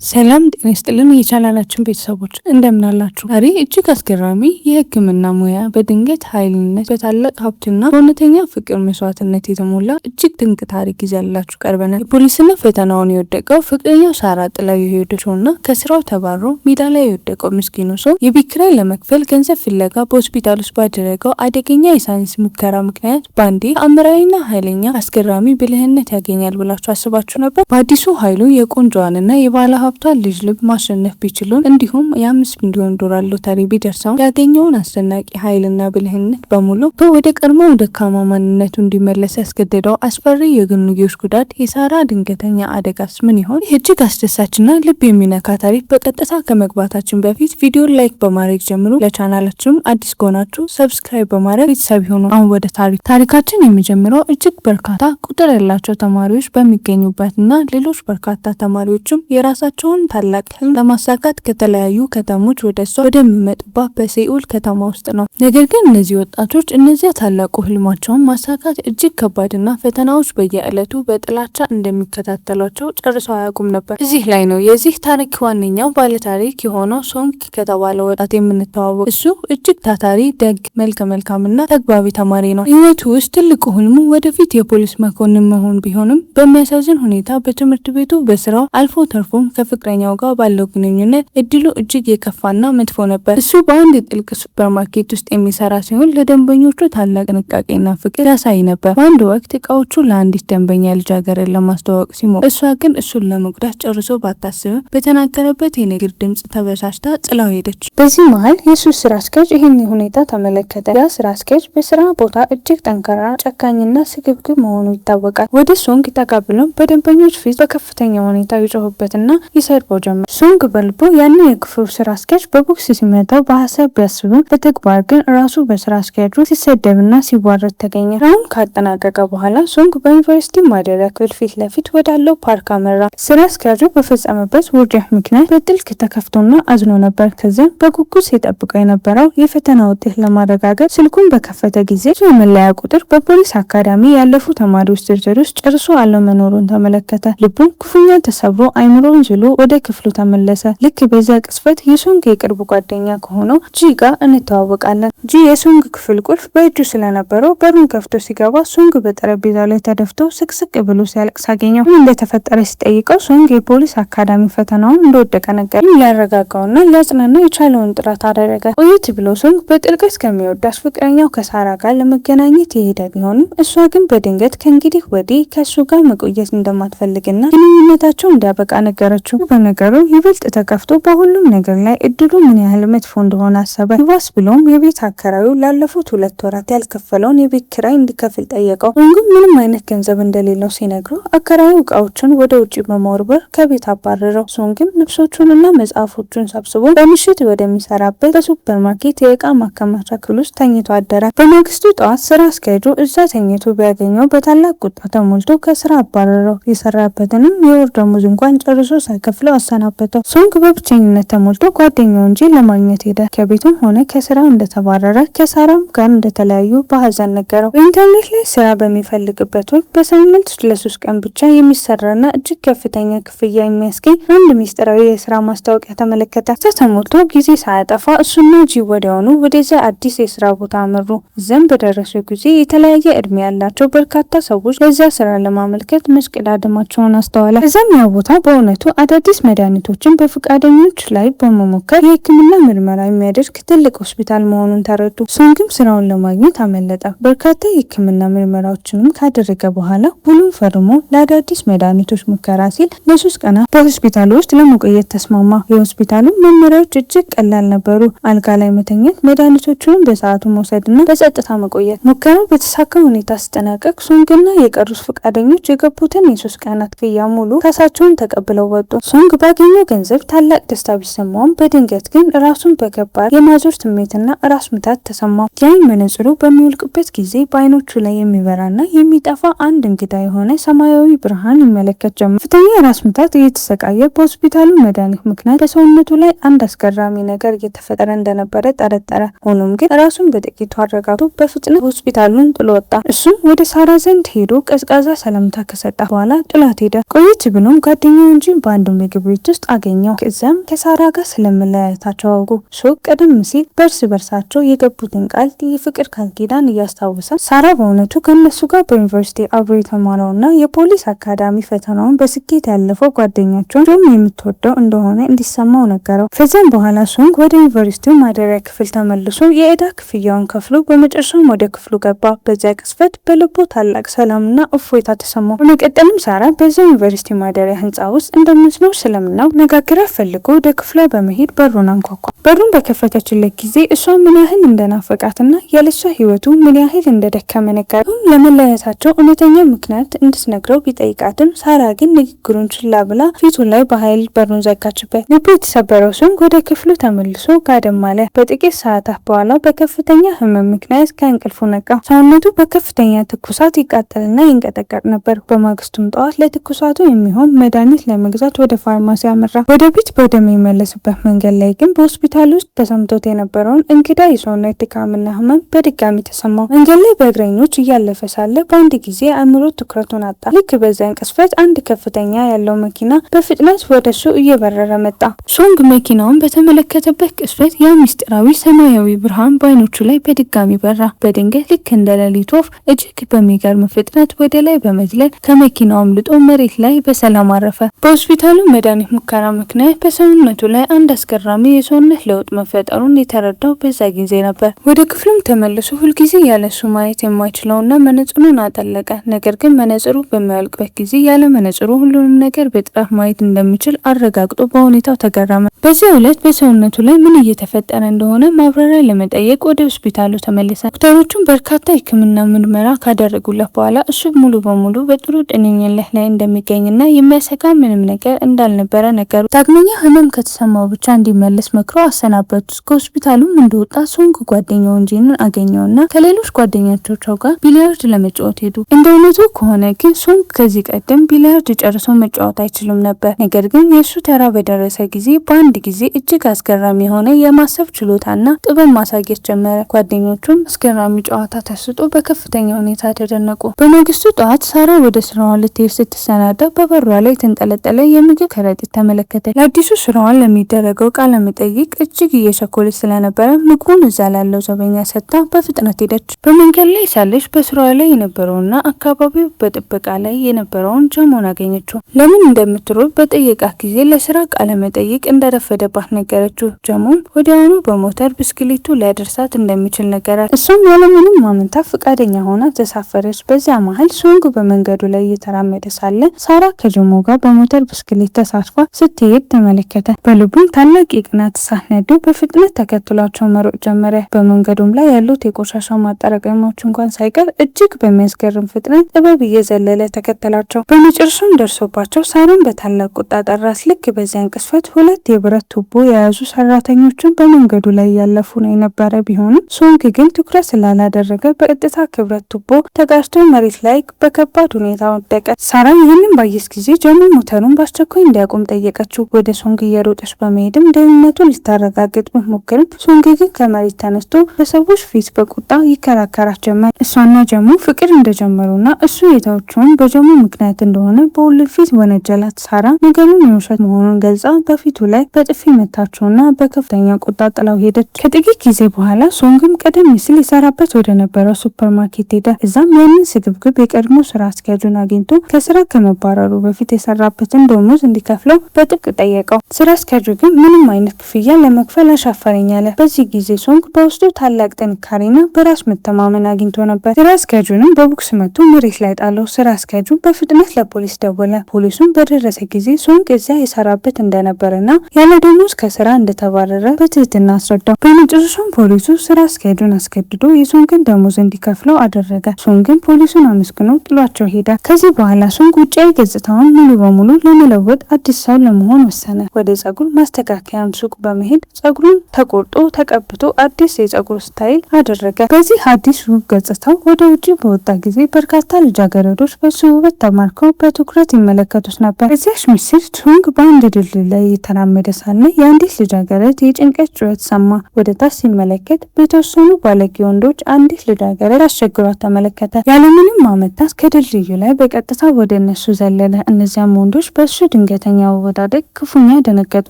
ሰላም ጤና ይስጥልን የቻናላችን ቤተሰቦች እንደምን አላችሁ? ዛሬ እጅግ አስገራሚ የሕክምና ሙያ በድንገት ኃይልነት በታላቅ ሀብትና በእውነተኛ ፍቅር መስዋዕትነት የተሞላ እጅግ ድንቅ ታሪክ ይዘንላችሁ ቀርበናል። የፖሊስና ፈተናውን የወደቀው ፍቅረኛው ሳራ ጥላው የሄደችውና ከስራው ተባሮ ሜዳ ላይ የወደቀው ምስኪኑ ሰው የቤት ኪራይ ለመክፈል ገንዘብ ፍለጋ በሆስፒታል ውስጥ ባደረገው አደገኛ የሳይንስ ሙከራ ምክንያት ባንዴ ተአምራዊና ኃይለኛ አስገራሚ ብልህነት ያገኛል ብላችሁ አስባችሁ ነበር? በአዲሱ ኃይሉ የቆንጆዋንና የባለ ሀብቷን ልጅ ልብ ማሸነፍ ቢችሉም እንዲሁም የ5 ሚሊዮን ዶላር ሎተሪ ቢደርሰው ያገኘውን አስደናቂ ኃይልና ብልህነት በሙሉ ወደ ቀድሞው ደካማ ማንነቱ እንዲመለስ ያስገደደው አስፈሪ የጎንዮሽ ጉዳት የሳራ ድንገተኛ አደጋስ ምን ይሆን? ይህ እጅግ አስደሳችና ልብ የሚነካ ታሪክ በቀጥታ ከመግባታችን በፊት ቪዲዮን ላይክ በማድረግ ጀምሩ። ለቻናላችንም አዲስ ከሆናችሁ ሰብስክራይብ በማድረግ ቤተሰብ ይሁኑ። አሁን ወደ ታሪካችን የሚጀምረው እጅግ በርካታ ቁጥር ያላቸው ተማሪዎች በሚገኙበትና ሌሎች በርካታ ተማሪዎችም የራሳቸውን ታላቅ ህልም ለማሳካት ከተለያዩ ከተሞች ወደ እሷ ወደሚመጡባት በሴኡል ከተማ ውስጥ ነው። ነገር ግን እነዚህ ወጣቶች እነዚያ ታላቁ ህልማቸውን ማሳካት እጅግ ከባድና ፈተናዎች በየዕለቱ በጥላቻ እንደሚከታተሏቸው ጨርሰው አያውቁም ነበር። እዚህ ላይ ነው የዚህ ታሪክ ዋነኛው ባለታሪክ የሆነው ሶንግ ከተባለ ወጣት የምንተዋወቅ። እሱ እጅግ ታታሪ፣ ደግ፣ መልከ መልካምና ተግባቢ ተማሪ ነው። ህይወቱ ውስጥ ትልቁ ህልሙ ወደፊት የፖሊስ መኮንን መሆን ቢሆንም በሚያሳዝን ሁኔታ በትምህርት ቤቱ፣ በስራው አልፎ ተርፎም ከፍቅረኛው ጋር ባለው ግንኙነት እድሉ እጅግ የከፋና መጥፎ ነበር። እሱ በአንድ ጥልቅ ሱፐርማርኬት ውስጥ የሚሰራ ሲሆን ለደንበኞቹ ታላቅ ጥንቃቄና ፍቅር ያሳይ ነበር። በአንድ ወቅት እቃዎቹ ለአንዲት ደንበኛ ልጃገረድ ለማስተዋወቅ ሲሞክር እሷ ግን እሱን ለመጉዳት ጨርሶ ባታስብም በተናገረበት የንግግር ድምጽ ተበሳጭታ ጥላው ሄደች። በዚህ መሀል የሱ ስራ አስኪያጅ ይህን ሁኔታ ተመለከተ። ያ ስራ አስኪያጅ በስራ ቦታ እጅግ ጠንካራ፣ ጨካኝና ስግብግብ መሆኑ ይታወቃል። ወደ ሶንግ ጠጋ ብሎም በደንበኞች ፊት በከፍተኛ ሁኔታ ይጮህበትና ይሰድበው ጀመር። ሶንግ በልቦ ያንን የክፍሉ ስራ አስኪያጅ በቦክስ ሲመታው በሀሳብ ቢያስብም በተግባር ግን ራሱ በስራ አስኪያጁ ሲሰደብና ሲዋረድ ተገኘ። ስራውን ካጠናቀቀ በኋላ ሶንግ በዩኒቨርሲቲ ማደሪያ ክፍል ፊት ለፊት ወዳለው ፓርክ አመራ። ስራ አስኪያጁ በፈጸመበት ውርደት ምክንያት በጥልቅ ተከፍቶና አዝኖ ነበር። ከዚያም በጉጉት ሲጠብቀው የነበረው የፈተና ውጤት ለማረጋገጥ ስልኩን በከፈተ ጊዜ የመለያ ቁጥር በፖሊስ አካዳሚ ያለፉ ተማሪዎች ዝርዝር ውስጥ ጨርሶ አለመኖሩን ተመለከተ። ልቡም ክፉኛ ተሰብሮ አይምሮውን ዝሎ ወደ ክፍሉ ተመለሰ። ልክ በዚያ ቅጽበት የሶንግ የቅርብ ጓደኛ ከሆነው ጂ ጋር እንተዋወቃለን። ጂ የሶንግ ክፍል ቁልፍ በእጁ ስለነበረው በሩን ከፍቶ ሲገባ ሶንግ በጠረጴዛው ላይ ተደፍቶ ስቅስቅ ብሎ ሲያለቅስ አገኘው። ምን እንደተፈጠረ ሲጠይቀው ሶንግ የፖሊስ አካዳሚ ፈተናውን እንደወደቀ ነገር ሊያረጋጋውና ሊያጽናናው የቻለውን ጥረት አደረገ። ቆየት ብሎ ሶንግ በጥልቀት ከሚወዳት ፍቅረኛው ከሳራ ጋር ለመገናኘት የሄደ ቢሆንም እሷ ግን በድንገት ከእንግዲህ ወዲህ ከእሱ ጋር መቆየት እንደማትፈልግና ግንኙነታቸው እንዲያበቃ ነገረችው። በነገሩ ይበልጥ ተከፍቶ በሁሉም ነገር ላይ እድሉ ምን ያህል መጥፎ እንደሆነ አሰበ። ይባስ ብሎም የቤት አከራዩ ላለፉት 2 ወራት ያልከፈለውን የቤት ኪራይ እንዲከፍል ጠየቀው። ሶንግም ምንም አይነት ገንዘብ እንደሌለው ሲነግረው አከራዩ እቃዎችን ወደ ውጭ በመወርወር ከቤት አባረረው። ሶንግም ልብሶቹንና መጽሐፎቹን ሰብስቦ በምሽት ወደሚሰራበት በሱፐርማርኬት የእቃ ማከማቻ ክፍል ውስጥ ተኝቶ አደረ። በማግስቱ ጠዋት ስራ አስኪያጁ እዛ ተኝቶ ቢያገኘው በታላቅ ቁጣ ተሞልቶ ከስራ አባረረው። የሰራበትንም የወር ደመወዝ እንኳን ጨርሶ ሳይከፍለው አሰናበተው። ሶንግ በብቸኝነት ተሞልቶ ጓደኛው እንጂ ለማግኘት ሄደ። ከቤቱም ሆነ ከስራው እንደተባረረ ከሳራም ጋር እንደተለያዩ በሀዘን ነገረው። በኢንተርኔት ላይ ስራ በሚፈልግበት ወቅት በሳምንት ለ3 ቀን ብቻ የሚሰራና እጅግ ከፍተኛ ክፍያ የሚያስገኝ አንድ ሚስጥራዊ የስራ ማስታወቂያ ተመለከተ። ተሞልቶ ጊዜ ሳያጠፋ እሱና ጂ ወዲያውኑ ወደዚያ አዲስ የስራ ቦታ አመሩ። እዚያም በደረሱ ጊዜ የተለያየ እድሜ ያላቸው በርካታ ሰዎች ለዚያ ስራ ለማመልከት መሽቀዳደማቸውን አስተዋለ። እዚያም ያ ቦታ በእውነቱ አዳዲስ መድኃኒቶችን በፈቃደኞች ላይ በመሞከር የሕክምና ምርመራ የሚያደርግ ትልቅ ሆስፒታል መሆኑን ተረዱ። ሶንግም ስራውን ለማግኘት አመለጠ። በርካታ የሕክምና ምርመራዎችንም ካደረገ በኋላ ሁሉም ፈርሞ ለአዳዲስ መድኃኒቶች ሙከራ ሲል ለ3 ቀናት በሆስፒታሉ ውስጥ ለመቆየት ተስማማ። የሆስፒታሉ መመሪያዎች እጅግ ቀላል ነበሩ። አልጋ ላይ መተኛት፣ መድኃኒቶቹንም በሰዓቱ መውሰድና በጸጥታ መቆየት። ሙከራው በተሳካ ሁኔታ ሲጠናቀቅ ሶንግና የቀሩት ፈቃደኞች የገቡትን የ3 ቀናት ክፍያ ሙሉ ካሳቸውን ተቀብለው ወጡ። ሶንግ ባገኘው ገንዘብ ታላቅ ደስታ ቢሰማውም በድንገት ግን ራሱን በከባድ የማዞር ስሜትና ራስ ምታት ተሰማው። የዓይን መነጽሩ በሚወልቅበት ጊዜ በዓይኖቹ ላይ የሚበራና የሚጠፋ አንድ እንግዳ የሆነ ሰማያዊ ብርሃን ይመለከት ጀመር። ከፍተኛ ራስ ምታት እየተሰቃየ በሆስፒታሉ መድኃኒት ምክንያት በሰውነቱ ላይ አንድ አስገራሚ ነገር እየተፈጠረ እንደነበረ ጠረጠረ። ሆኖም ግን ራሱን በጥቂቱ አረጋግቶ በፍጥነት ሆስፒታሉን ጥሎ ወጣ። እሱም ወደ ሳራ ዘንድ ሄዶ ቀዝቃዛ ሰላምታ ከሰጣ በኋላ ጥላት ሄደ። ቆየት ብሎም ጓደኛው እንጂ በአንድ ምግብ ቤት ውስጥ አገኘው። ከዛም ከሳራ ጋር ስለመለያየታቸው አውቁ። ሶንግ ቀደም ሲል በእርስ በርሳቸው የገቡትን ቃል የፍቅር ቃል ኪዳን እያስታወሰ ሳራ በእውነቱ ከነሱ ጋር በዩኒቨርሲቲ አብሮ የተማረውና የፖሊስ አካዳሚ ፈተናውን በስኬት ያለፈው ጓደኛቸውን ጆም የምትወደው እንደሆነ እንዲሰማው ነገረው። ከዚያም በኋላ ሶንግ ወደ ዩኒቨርሲቲው ማደሪያ ክፍል ተመልሶ የዕዳ ክፍያውን ከፍሎ በመጨረሻም ወደ ክፍሉ ገባ። በዚያ ቅጽበት በልቡ ታላቅ ሰላምና እፎይታ ተሰማው። በመቀጠልም ሳራ በዚያ ዩኒቨርሲቲ ማደሪያ ህንፃ ውስጥ እንደምትኖር ስለምናው ነጋግራት ፈልጎ ወደ ክፍሏ በመሄድ በሩን አንኳኳ። በሩን በከፈተችለት ጊዜ እሷ ምን ያህል እንደናፈቃትና ያለሷ ህይወቱ ምን ያህል እንደደከመ ነገረው። ለመለያየታቸው እውነተኛ ምክንያት እንድትነግረው ቢጠይቃትም ሳራ ግን ንግግሩን ችላ ብላ ፊቱ ላይ በኃይል በሩን ዘጋችበት። ልቡ የተሰበረው ሶንግ ወደ ክፍሉ ተመልሶ ጋደም አለ። በጥቂት ሰዓታት በኋላ በከፍተኛ ህመም ምክንያት ከእንቅልፉ ነቃ። ሰውነቱ በከፍተኛ ትኩሳት ይቃጠልና ይንቀጠቀጥ ነበር። በማግስቱም ጠዋት ለትኩሳቱ የሚሆን መድኃኒት ለመግዛት ወደ ፋርማሲ አመራ። ወደ ቤት ወደሚመለስበት መንገድ ላይ ግን በሆስፒታል ውስጥ ተሰምቶት የነበረውን እንግዳ የሰውነት ድካምና ህመም በድጋሚ ተሰማው። መንገድ ላይ በእግረኞች እያለፈ ሳለ በአንድ ጊዜ አእምሮ ትኩረቱን አጣ። ልክ በዚያን ቅጽበት አንድ ከፍተኛ ያለው መኪና በፍጥነት ወደሱ እየበረረ መጣ። ሶንግ መኪናውን በተመለከተበት ቅጽበት ያ ምስጢራዊ ሰማያዊ ብርሃን በአይኖቹ ላይ በድጋሚ በራ። በድንገት ልክ እንደ ሌሊት ወፍ እጅግ በሚገርም ፍጥነት ወደ ላይ በመዝለል ከመኪናው አምልጦ መሬት ላይ በሰላም አረፈ። በሆስፒታሉ መድኃኒት ሙከራ ምክንያት በሰውነቱ ላይ አንድ አስገራሚ የሰውነት ለውጥ መፈጠሩን የተረዳው በዛ ጊዜ ነበር። ወደ ክፍሉም ተመልሶ ሁልጊዜ ያለሱ ማየት የማይችለውና መነጽሩን አጠለቀ። ነገር ግን መነጽሩ በሚያልቅበት ጊዜ ያለ መነጽሩ ሁሉንም ነገር በጥራት ማየት እንደሚችል አረጋግጦ በሁኔታው ተገረመ። በዚህ ዕለት በሰውነቱ ላይ ምን እየተፈጠረ እንደሆነ ማብራሪያ ለመጠየቅ ወደ ሆስፒታሉ ተመለሰ። ዶክተሮቹም በርካታ የሕክምና ምርመራ ካደረጉለት በኋላ እሱ ሙሉ በሙሉ በጥሩ ጤንነት ላይ እንደሚገኝና የሚያሰጋ ምንም ነገር እንዳልነበረ ነገሩ። ዳግመኛ ህመም ከተሰማው ብቻ እንዲመለስ መክሮ አሰናበቱት። ከሆስፒታሉም እንደወጣ ሶንግ ጓደኛውን ጂንን አገኘውና ከሌሎች ጓደኞቻቸው ጋር ቢሊያርድ ለመጫወት ሄዱ። እንደ እውነቱ ከሆነ ግን ሶንግ ከዚህ ቀደም ቢሊያርድ ጨርሶ መጫወት አይችልም ነበር። ነገር ግን የእሱ ተራ በደረሰ ጊዜ በአንድ ጊዜ እጅግ አስገራሚ የሆነ የማሰብ ችሎታና ጥበብ ማሳየት ጀመረ። ጓደኞቹም አስገራሚ ጨዋታ ተስጦ በከፍተኛ ሁኔታ ተደነቁ። በማግስቱ ጠዋት ሳራ ወደ ስራዋ ልትሄድ ስትሰናዳ በበሯ ላይ የተንጠለጠለ የምግብ ከረጢት ተመለከተች። ለአዲሱ ስራዋን ለሚደረገው ቃለ መጠይቅ እጅግ እየቸኮለች ስለነበረ ምግቡን እዛ ላለው ዘበኛ ሰጥታ በፍጥነት ሄደች። በመንገድ ላይ ሳለች በስራዋ ላይ የነበረውና አካባቢው በጥበቃ ላይ የነበረውን ጀሞን አገኘችው። ለምን እንደምትሮጥ በጠየቃት ጊዜ ለስራ ቃለ መጠይቅ እንደረፈደባት ነገረችው። ጀሞም ወዲያውኑ በሞተር ብስክሌቱ ሊያደርሳት እንደሚችል ነገራት። እሷም ያለምንም ማመንታት ፈቃደኛ ሆና ተሳፈረች። በዚያ መሀል ሶንግ በመንገዱ ላይ እየተራመደ ሳለ ሳራ ከጀሞ ጋር በሞተር ብስክሌት ተሳትፋ ስትሄድ ተመለከተ። በልቡም ታላቅ የቅናት እሳት ነዶ በፍጥነት ተከትሏቸው መሮጥ ጀመረ። በመንገዱም ላይ ያሉት የቆሻሻ ማጠራቀሚያዎች እንኳን ሳይቀር እጅግ በሚያስገርም ፍጥነት ጥበብ እየዘለለ ተከተላቸው። በመጨረሻም ደርሶባቸው ሳራን በታላቅ ቁጣ ጠራት። ልክ በዚያን ቅስፈት ሁለት የብረት ቱቦ የያዙ ሰራተኞችን በመንገዱ ላይ ያለፉ ነው የነበረ ቢሆንም ሶንግ ግን ትኩረት ስላላደረገ በቀጥታ ክብረት ቱቦ ተጋጭቶ መሬት ላይ በከባድ ሁኔታ ወደቀ። ሳራ ይህንን ባየች ጊዜ ጀሞ ሞተሩን በአስቸኳይ እንዲያቆም ጠየቀችው። ወደ ሶንግ እየሮጠች በመሄድም ደህንነቱን ልታረጋግጥ ብትሞክርም ሶንግ ግን ከመሬት ተነስቶ በሰዎች ፊት በቁጣ ይከራከራት ጀመር። እሷና ጀሞ ፍቅር እንደጀመሩና እሱ የተወችውን በጀሞ ምክንያት እንደሆነ በሁሉም ፊት ወነጀላት። ሳራ ነገሩን የውሸት መሆኑን ገልጻ በፊቱ ላይ በጥፊ መታቸውና በከፍተኛ ቁጣ ጥላው ሄደች። ከጥቂት ጊዜ በኋላ ሶንግም ቀደም ሲል የሰራበት ወደ ነበረው ሱፐርማርኬት ሄደ። እዛም ያንን ስግብግብ የቀድሞ ስራ አስኪያጁን አግኝቶ ከስራ ከመባረሩ በፊት የሰራበትን ደሞዝ እንዲከፍለው በጥብቅ ጠየቀው። ስራ አስኪያጁ ግን ምንም አይነት ክፍያ ለመክፈል አሻፈረኝ አለ። በዚህ ጊዜ ሶንግ በውስጡ ታላቅ ጥንካሬና በራስ መተማመን አግኝቶ ነበር። ስራ አስኪያጁንም በቦክስ መቶ መሬት ላይ ጣለው። ስራ አስኪያጁ በፍጥነት ለፖሊስ ደወለ። ፖሊሱም በደረሰ ጊዜ ሶንግ እዚያ የሰራበት እንደነበረና ያለ ደሞዝ ከስራ እንደተባረረ በትህትና አስረዳው። በመጨረሻም ፖሊሱ ስራ አስኪያጁን አስገድዶ የሶንግን ደሞዝ እንዲከፍለው አደረገ። ሶንግን ፖሊሱን አመስግኖ ጥሏቸው ሄደ። ከዚህ በኋላ ሶንግ ውጫዊ ገጽታውን ሙሉ በሙሉ ለመለወጥ አዲስ ሰው ለመሆን ወሰነ። ወደ ጸጉር ማስተካከያም ሱቅ በመሄድ ጸጉሩን ተቆርጦ ተቀብቶ አዲስ የጸጉር ስታይል አደረገ። በዚህ አዲስ ውብ ገጽታው ወደ ውጭ በወጣ ጊዜ በርካታ ልጃገረዶች በሱ ውበት ተማርከው በትኩረት ይመለከቱት ነበር። በዚያች ምሽት ሶንግ በአንድ ድልድይ ላይ እየተራመደ ሳለ የአንዲት ልጃገረድ የጭንቀት ጩኸት ሰማ። ወደ ታች ሲመለከት በተወሰኑ ባለጌ ወንዶች አንዲት ልጃገረድ አስቸግሯት ተመለከተ። ያለምንም ማመንታት ከድልድዩ ላይ በቀጥታ ወደ እነሱ ዘለለ። እነዚያም ወንዶች በሱ ድንገተኛ አወዳደቅ ክፉኛ ደነገጡ።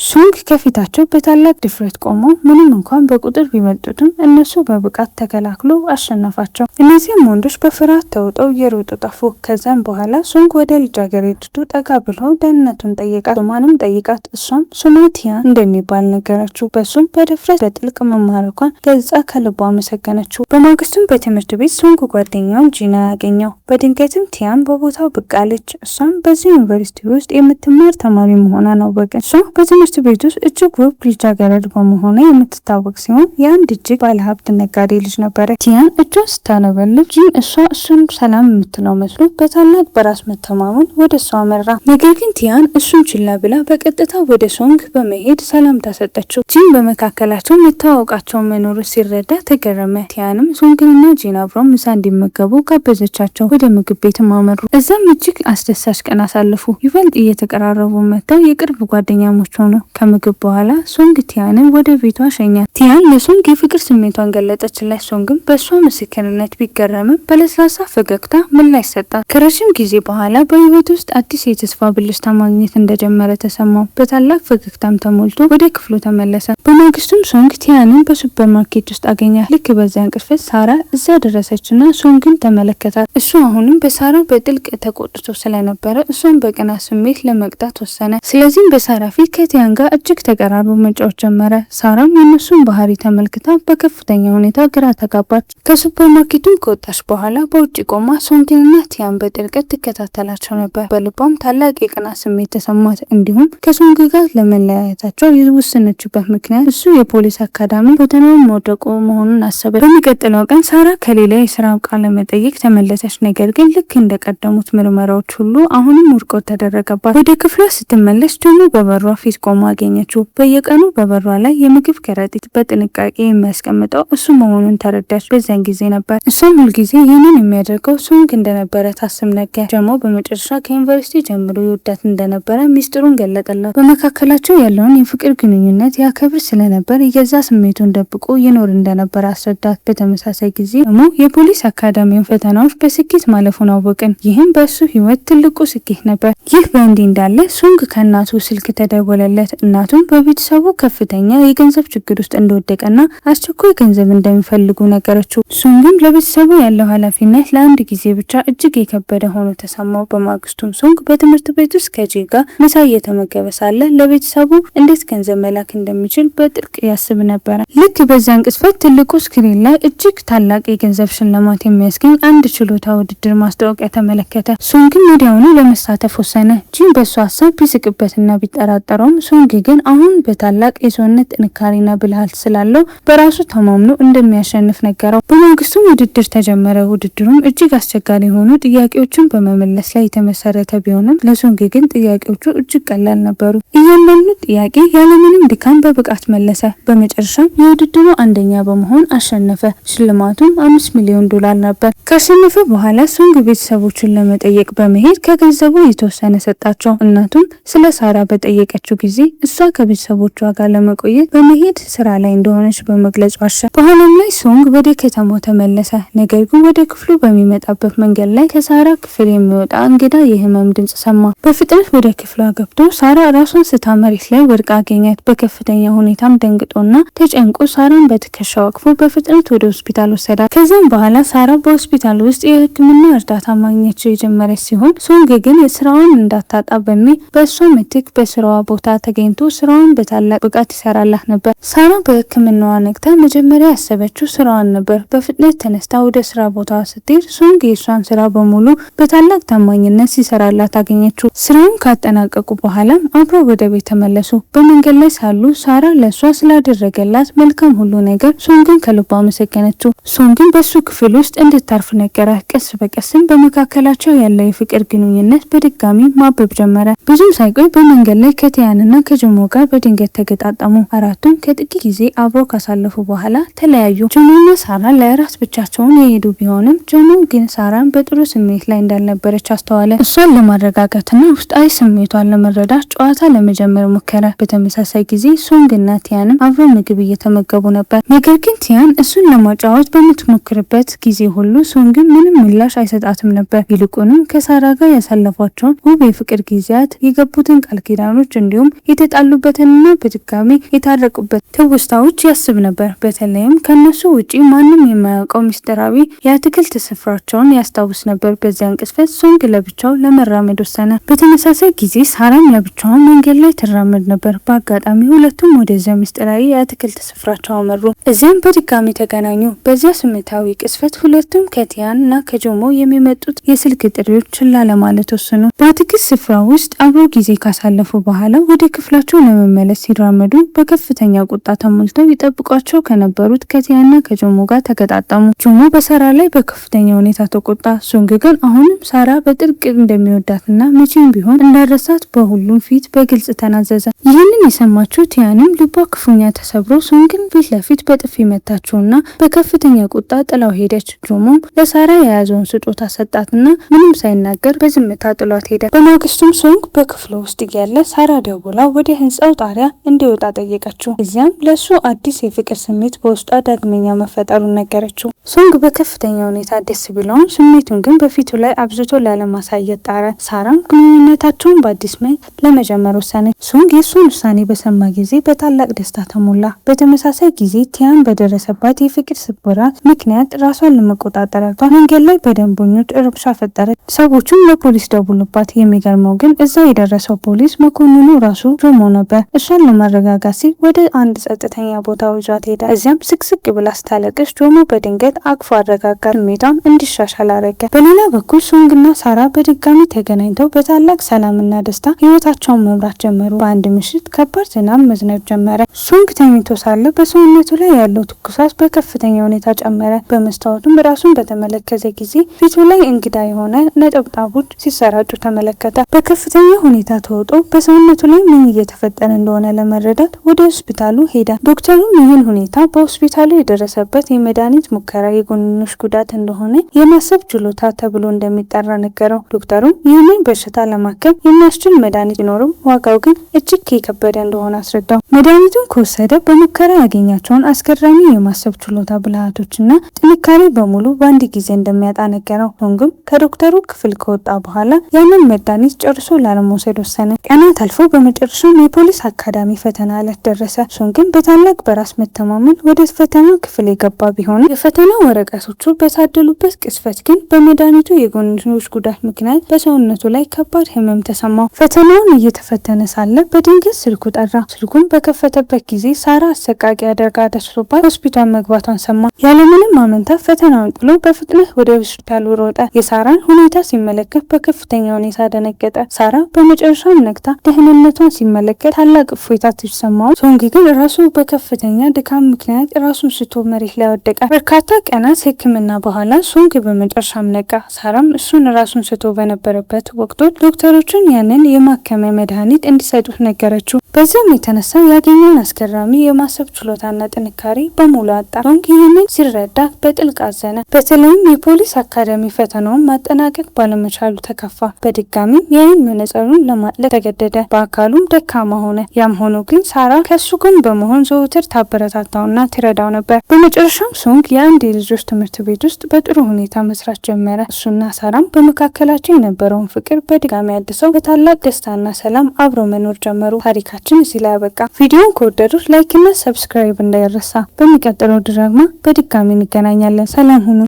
ሶንግ ከፊታቸው በታላቅ ድፍረት ቆመው ምንም እንኳን በቁጥር ቢበልጡትም እነሱ በብቃት ተከላክሎ አሸነፋቸው። እነዚህም ወንዶች በፍርሃት ተውጠው እየሮጡ ጠፉ። ከዛም በኋላ ሶንግ ወደ ልጃገረዲቱ ጠጋ ብለው ደህንነቱን ጠየቃት። ሱማንም ጠይቃት። እሷም ሱማ ቲያን እንደሚባል ነገረችው። በሱም በድፍረት በጥልቅ መማረኳን ገልጻ ከልቧ አመሰገነችው። በማግስቱም በትምህርት ቤት ሶንግ ጓደኛውን ጂና ያገኘው። በድንገትም ቲያን በቦታው ብቅ አለች። እሷም በዚህ ዩኒቨርሲቲ ውስጥ የምትማር ተማሪ መሆኗን አወቀች። እሷ በትምህርት ቤት ውስጥ እጅግ ውብ ልጃገረድ በመሆኗ የምትታወቅ ሲሆን የአንድ እጅግ ባለሀብት ነጋዴ ልጅ ነበረች። ቲያን እጇን ስታነበልብ ጂን እሱን ሰላም የምትለው መስሎ በታላቅ በራስ መተማመን ወደ እሷ አመራ። ነገር ግን ቲያን እሱን ችላ ብላ በቀጥታ ወደ ሶንግ በመሄድ ሰላምታ ሰጠችው። ጂን በመካከላቸው መታወቃቸውን መኖሩ ሲረዳ ተገረመ። ቲያንም ሶንግንና ጂን አብረው ምሳ እንዲመገቡ ጋበዘቻቸው። ወደ ምግብ ቤትም አመሩ። እዛም እጅግ አስደሳች ቀን አሳልፉ። ይበልጥ እየተቀራረቡ መጥተው የቅርብ ጓደኛሞች ሆኑ። ከምግብ በኋላ ሶንግ ቲያንን ወደ ቤቷ ሸኛት። ቲያን ለሶንግ የፍቅር ስሜቷን ገለጠችላት። ሶንግም በእሷ ምስክርነት ቢገረምም በለስላሳ ፈገግታ ምላሽ ሰጣት። ከረዥም ጊዜ በኋላ በህይወት ውስጥ አዲስ የተስፋ ብልጭታ ማግኘት እንደጀመረ ተሰማው። በታላቅ ፈገግታም ተሞልቶ ወደ ክፍሉ ተመለሰ። በማግስቱም ሶንግ ቲያንን በሱፐርማርኬት ውስጥ አገኛት። ልክ በዚያን ቅጽበት ሳራ እዛ ደረሰችና ሶንግን ተመለከታት። እሱ አሁንም በሳራ በጥልቅ ተቆጥቶ ስለነበረ እሷን በቅናት ስሜት ለመቅጣት ወሰነ። ስለዚህም በሳራ ፊት ከቲያን ጋር እጅግ ተቀራርቦ መጫወት ጀመረ። ሳራም የነሱን ባህሪ ተመልክታ በከፍተኛ ሁኔታ ግራ ተጋባች። ከሱፐርማርኬቱም ከወጣች በኋላ በውጭ ቆማ ሶንግንና ቲያን በጥልቀት ትከታተላቸው ነበር። በልቧም ታላቅ የቅናት ስሜት ተሰማት። እንዲሁም ከሶንግ ጋር ለመለያየታቸው የወሰነችበት ምክንያት እሱ የፖሊስ አካዳሚ ፈተናውን መውደቁ መሆኑን አሰበች። በሚቀጥለው ቀን ሳራ ከሌላ የስራ ቃለ መጠይቅ ተመለሰች። ነገር ግን ልክ እንደቀደሙት ምርመራዎች ሁሉ አሁንም ውድቀት ተደረገባት። ወደ ክፍሏ ስትመለስ ጆኑ በበሯ ፊት ቆሞ አገኘችው። በየቀኑ በበሯ ላይ የምግብ ከረጢት በጥንቃቄ የሚያስቀምጠው እሱ መሆኑን ተረዳች። በዚያን ጊዜ ነበር እሷም ሁልጊዜ ይህንን የሚያደርገው ሶንግ እንደነበረ ታስብ ነገር። ጀሞ በመጨረሻ ከዩኒቨርሲቲ ጀምሮ ይወዳት እንደነበረ ሚስጥሩን ገለጠላት። በመካከላቸው ያለውን የፍቅር ግንኙነት ያከብር ስለነበር የገዛ ስሜቱን ደብቆ ይኖር እንደነበር አስረዳት። በተመሳሳይ ጊዜ ደግሞ የፖሊስ አካዳሚውን ፈተናዎች በስኬት ማለፉን አወቅን። ይህም በእሱ ህይወት ትልቁ ስኬት ነበር። ይህ በእንዲህ እንዳለ ሶንግ ከእናቱ ስልክ ተደወለለት። እናቱም በቤተሰቡ ከፍተኛ የገንዘብ ችግር ውስጥ እንደወደቀና አስቸኳይ ገንዘብ እንደሚፈልጉ ነገረችው። ሶንግም ለቤተሰቡ ያለው ኃላፊነት ለአንድ ጊዜ ብቻ እጅግ የከበደ ሆኖ ተሰማው። በማግስቱም ሶንግ በትምህርት ቤት ውስጥ ከጂ ጋር ምሳ እየተመገበ ሳለ ለቤተሰቡ እንዴት ገንዘብ መላክ እንደሚችል በጥልቅ ያስብ ነበረ። ልክ በዚያን ቅጽበት ትልቁ ስክሪን ላይ እጅግ ታላቅ የገንዘብ ሽልማት የሚያስገኝ አንድ ችሎታ ውድድር ማስታወቂያ ተመለከተ። ሶንግም ወዲያውኑ ለመሳተፍ ወሰነ። ጂን በሱ ሀሳብ ቢስቅበትና ቢጠራጠረውም ሶንግ ግን አሁን በታላቅ የሰውነት ጥንካሬና ብልሃት ስላለው በራሱ ተማምኖ እንደሚያሸንፍ ነገረው። በማግስቱም ውድድር ተጀመረ። ውድድሩም እጅግ አስቸጋሪ የሆኑ ጥያቄዎችን በመመለስ ላይ የተመሰረተ ቢሆንም ለሶንግ ግን ጥያቄዎቹ እጅግ ቀላል ነበሩ። እያንዳንዱ ጥያቄ ያለምንም ድካም በብቃት መለሰ። በመጨረሻም የውድድሩ አንደኛ በመሆን አሸነፈ። ሽልማቱም $5 ሚሊዮን ነበር። ካሸነፈ በኋላ ሶንግ ቤተሰቦቹን ለመጠየቅ በመሄድ ከገንዘቡ የተወሰነ ሰጣቸው። እናቱም ስለ ሳራ በጠየቀችው ጊዜ እሷ ከቤተሰቦቿ ጋር ለመቆየት በመሄድ ስራ ላይ እንደሆነች በመግለጽ ዋሸ። በኋላም ላይ ሶንግ ወደ ከተማው ተመለሰ። ነገር ግን ወደ ክፍሉ በሚመጣበት መንገድ ላይ ከሳራ ክፍል የሚወጣ እንግዳ የህመም ድምጽ ሰማ። በፍጥነት ወደ ክፍሏ ገብቶ ሳራ ራሷን ስታ መሬት ላይ ወድቃ አገኛት። በከፍተኛ ሁኔታም ደንግጦና ተጨንቆ ሳራን በትከሻው አቅፎ በፍጥነት ወደ ሆስፒታል ወሰዳት። ከዛም በኋላ ሳራ በሆስፒታል ውስጥ የህክምና እርዳታ ማግኘት የጀመረች ሲሆን ሶንግ ግን የስራውን እንዳታጣ በሚል በእሷ ምትክ በስራዋ ቦታ ተገኝቶ ስራውን በታላቅ ብቃት ይሰራላት ነበር። ሳራ በህክምናዋ ነቅታ መጀመሪያ ያሰበችው ስራዋን ነበር። በፍጥነት ተነስታ ወደ ስራ ቦታ ስትሄድ ሶንግ የእሷን ስራ በሙሉ በታላቅ ታማኝነት ሲሰራላት አገኘችው። ስራውን ካጠናቀቁ በኋላም አብረው ወደ ቤት ተመለሱ። በመንገድ ላይ ሳሉ ሳራ ለእሷ ስላደረገላት መልካም ሁሉ ነገር ሶንግን ከልቧ አመሰገነችው። ሶንግን በሱ ክፍል ውስጥ እንድታርፍ ነገራት። ቀስ በቀስም በመካከላቸው ያለው የፍቅር ግንኙነት በድጋሚ ማበብ ጀመረ። ብዙም ሳይቆይ በመንገድ ላይ ከቲያንና ከጀሞ ጋር በድንገት ተገጣጠሙ። አራቱም ከጥቂት ጊዜ አብረው ካሳለፉ በኋላ ተለያዩ። ጀሞና ሳራ ለእራት ብቻቸውን የሄዱ ቢሆንም ጀሞ ግን ሳራን በጥሩ ስሜት ላይ እንዳልነበረች አስተዋለ። እሷን ለማረጋጋትና ውስጣዊ ስሜቷን ለመረዳት ጨዋታ ለመጀመር ሞከረ። በተመሳሳይ ጊዜ ሶንግና ቲያንም አብረው ምግብ እየተመገቡ ነበር። ነገር ግን ቲያን እሱን ለማጫወት በምትሞክርበት ጊዜ ሁሉ ሶንግን ምንም ምላሽ አይሰጣትም ነበር። ይልቁንም ከሳራ ጋር ያሳለፏቸውን ውብ የፍቅር ጊዜያት የገቡትን ቃል ኪዳኖች እንዲሁም የተጣሉበትንና በድጋሚ የታረቁበት ትውስታዎች ያስብ ነበር። በተለይም ከነሱ ውጪ ማንም የማያውቀው ሚስጥራዊ የአትክልት ስፍራቸውን ያስታውስ ነበር። በዚያን ቅጽበት ሶንግ ለብቻው ለመራመድ ወሰነ። በተመሳሳይ ጊዜ ሳራም ለብቻዋን መንገድ ላይ ትራመድ ነበር። በአጋጣሚ ሁለቱም ወደዚያ ሚስጥራዊ የአትክልት ስፍራቸው አመሩ። እዚያም በድጋሚ ተገናኙ። በዚያ ስሜታዊ ቅጽበት ሁለቱም ከቲያን እና ከጆሞ የሚመጡት የስልክ ጥሪዎች ችላ ለማለት ወሰኑ። በአትክልት ስፍራ ውስጥ አብሮ ጊዜ ካሳለፉ በኋላ ወደ ክፍላቸው ለመመለስ ሲራመዱ በከፍተኛ ቁጣ ተሞልተው ይጠብቋቸው ከነበሩት ከቲያና ከጆሞ ጋር ተገጣጠሙ። ጆሞ በሳራ ላይ በከፍተኛ ሁኔታ ተቆጣ። ሶንግ ግን አሁንም ሳራ በጥልቅ እንደሚወዳትና መቼም ቢሆን እንዳረሳት በሁሉም ፊት በግልጽ ተናዘዘ። ይህንን የሰማችው ቲያንም ልቧ ክፉኛ ተሰብሮ ሶንግን ፊት ለፊት በጥፊ መታችውና በከፍተኛ ቁጣ ጥላው ሄደች። ጆሞም ለሳራ የያዘውን ስጦታ ሰጣትና ምንም ሳይናገር በዝምታ ጥሏት ሄደ። በማግስቱም ሶንግ በክፍሉ ውስጥ እያለ ሳራ ደውላ ወደ ህንጻው ጣሪያ እንዲወጣ ጠየቀችው። እዚያም ለሱ አዲስ የፍቅር ስሜት በውስጧ ዳግመኛ መፈጠሩን ነገረችው። ሶንግ በከፍተኛ ሁኔታ ደስ ቢለውም ስሜቱን ግን በፊቱ ላይ አብዝቶ ላለማሳየት ጣረ። ሳራም ግንኙነታቸውን በአዲስ መልክ ለመጀመር ወሰነች። ሶንግ የእሱን ውሳኔ በሰማ ጊዜ በታላቅ ደስታ ተሞላ። በተመሳሳይ ጊዜ ቲያን በደረሰባት የፍቅር ስብራት ምክንያት ራሷን ለመቆጣጠር መንገድ ላይ በደንበኞች ረብሻ ፈጠረች። ሰዎቹም ለፖሊስ ደውሉባት። የሚገርመው ግን እዛ የደረሰው ፖሊስ መኮንኑ ራሱ ጆሞ ነበር። እሷን ለማረጋጋት ሲል ወደ አንድ ጸጥተኛ ቦታ ይዟት ሄደ። እዚያም ስቅስቅ ብላ ስታለቅስ ጆሞ በድንገት አቅፎ አረጋጋ። ስሜቷም እንዲሻሻል አረገ። በሌላ በኩል ሶንግና ሳራ በድጋሚ ተገናኝተው በታላቅ ሰላምና ደስታ ህይወታቸውን መምራት ጀመሩ። በአንድ ምሽት ከባድ ዝናብ መዝነብ ጀመረ። ሶንግ ተኝቶ ሳለ በሰውነቱ ላይ ያለው ትኩሳት በከፍተኛ ሁኔታ ጨመረ። በመስታወቱም ራሱን በተመለከተ ጊዜ ፊቱ ላይ እንግዳ የሆነ ነጠብጣቦች ሲሰራጩ ተመለከተ። በከፍተኛ ሁኔታ ተውጦ በሰውነቱ ላይ ምን እየተፈጠረ እንደሆነ ለመረዳት ወደ ሆስፒታሉ ሄደ። ዶክተሩም ይህን ሁኔታ በሆስፒታሉ የደረሰበት የመድኃኒት ሙከራ የጎንዮሽ ጉዳት እንደሆነ የማሰብ ችሎታ ተብሎ እንደሚጠራ ነገረው። ዶክተሩም ይህንን በሽታ ለማከም የሚያስችል መድኃኒት ቢኖርም ዋጋው ግን እጅግ የከበደ እንደሆነ አስረዳው። መድኃኒቱን ከወሰደ በሙከራ ያገኛቸውን አስገራሚ የማሰብ ችሎታ ብልሃቶችና ጥንካሬ በሙሉ በአንድ ጊዜ እንደሚያጣ ነገረው። ሶንግም ከዶክተሩ ክፍል ከወጣ በኋላ ያንን መድኃኒት ጨርሶ ላለመውሰድ ወሰነ። ቀናት አልፎ በመጨረሻም የፖሊስ አካዳሚ ፈተና ዕለት ደረሰ። ሶንግም በታላቅ በራስ መተማመን ወደ ፈተና ክፍል የገባ ቢሆን የፈተና ወረቀቶቹ በታደሉበት ቅጽበት ግን በመድኃኒቱ የጎንዮሽ ጉዳት ምክንያት በሰውነቱ ላይ ከባድ ህመም ተሰማው። ፈተናውን እየተፈተነ ሳለ በድንገት ስልኩ ጠራ። ስልኩን በከፈተበት ጊዜ ሳራ አሰቃቂ አደጋ ደርሶባት ሆስፒታል መግባቷን ሰማ። ያለምንም ማመንታት ፈተናውን ጥሎ በፍጥነት ወደ ሆስፒታሉ ሮጠ። የሳራን ሁኔታ ሲመለከት በከፍተኛ ሁኔታ ደነገጠ። ሳራ በመጨረሻም ነግታ ደህንነቷን ሲመለከት ታላቅ እፎይታ ተሰማው። ሶንግ ግን ራሱ በከፍተኛ ድካም ምክንያት ራሱን ስቶ መሬት ላይ ወደቀ። በርካታ ቀናት ሕክምና በኋላ ሶንግ በመጨረሻም ነቃ። ሳራም እሱን ራሱን ስቶ በነበረበት ወቅቶች ዶክተሮቹን ያንን የማከሚያ መድኃኒት እንዲሰጡት ነገረችው። በዚያም የተነሳ ያገኘውን አስገራሚ የማሰብ ችሎታና ጥንካሬ በሙሉ አጣ። ሶንግ ይህንን ሲረዳ በጥልቅ አዘነ። በተለይም የፖሊስ አካዳሚ ፈተናውን ማጠናቀቅ ባለመቻሉ ተከፋ። በድጋሚም የዓይን መነጽሩን ለማጥለቅ ተገደደ። በአካሉም ደካማ ሆነ። ያም ሆኖ ግን ሳራ ከሱ ጎን በመሆን ዘውትር ታበረታታውና ትረዳው ነበር። በመጨረሻም ሶንግ የአንድ የልጆች ትምህርት ቤት ውስጥ በጥሩ ሁኔታ መስራት ጀመረ። እሱና ሳራም በመካከላቸው የነበረውን ፍቅር በድጋሚ አድሰው በታላቅ ደስታና ሰላም አብረው መኖር ጀመሩ። ታሪካችን እዚህ ላይ ያበቃ። ቪዲዮን ከወደዱት ላይክ እና ሰብስክራይብ እንዳይረሳ። በሚቀጥለው ድራማ በድጋሚ እንገናኛለን። ሰላም ሁኑ።